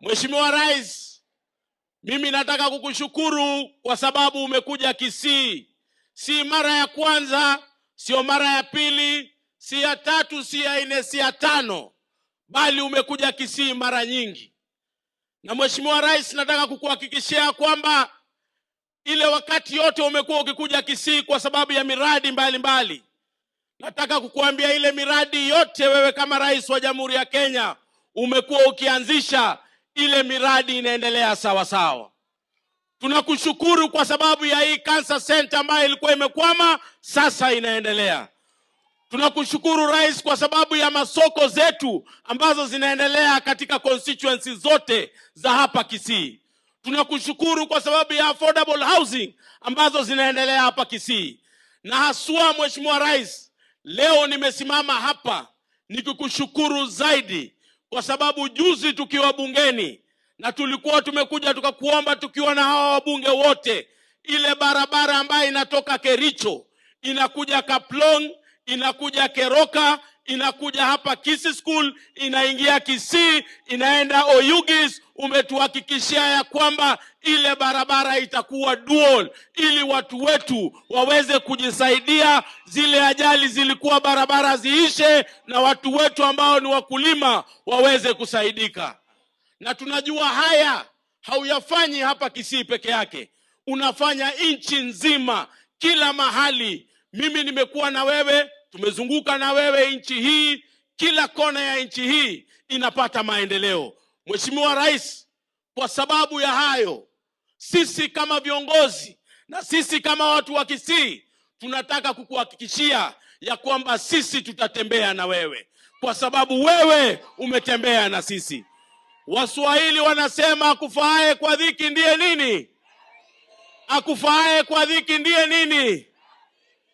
Mheshimiwa Rais, mimi nataka kukushukuru kwa sababu umekuja Kisii. Si mara ya kwanza, sio mara ya pili, si ya tatu, si ya nne, si ya tano, bali umekuja Kisii mara nyingi. Na Mheshimiwa Rais, nataka kukuhakikishia kwamba ile wakati yote umekuwa ukikuja Kisii kwa sababu ya miradi mbalimbali. Nataka kukuambia ile miradi yote wewe kama Rais wa Jamhuri ya Kenya umekuwa ukianzisha, ile miradi inaendelea sawa sawa. Tunakushukuru kwa sababu ya hii Cancer Center ambayo ilikuwa imekwama, sasa inaendelea. Tunakushukuru Rais kwa sababu ya masoko zetu ambazo zinaendelea katika constituency zote za hapa Kisii. Tunakushukuru kwa sababu ya affordable housing ambazo zinaendelea hapa Kisii. Na haswa Mheshimiwa Rais, leo nimesimama hapa nikikushukuru zaidi kwa sababu juzi tukiwa bungeni na tulikuwa tumekuja tukakuomba tukiwa na hawa wabunge wote, ile barabara ambayo inatoka Kericho inakuja Kaplong, inakuja Keroka, inakuja hapa Kisii School, inaingia Kisii, inaenda Oyugis, umetuhakikishia ya kwamba ile barabara itakuwa dual ili watu wetu waweze kujisaidia. Zile ajali zilikuwa barabara ziishe na watu wetu ambao ni wakulima waweze kusaidika. Na tunajua haya hauyafanyi hapa Kisii peke yake, unafanya nchi nzima, kila mahali. Mimi nimekuwa na wewe, tumezunguka na wewe nchi hii, kila kona ya nchi hii inapata maendeleo. Mheshimiwa Rais, kwa sababu ya hayo, sisi kama viongozi na sisi kama watu wa Kisii tunataka kukuhakikishia ya kwamba sisi tutatembea na wewe, kwa sababu wewe umetembea na sisi. Waswahili wanasema akufaaye kwa dhiki ndiye nini? Akufaaye kwa dhiki ndiye nini?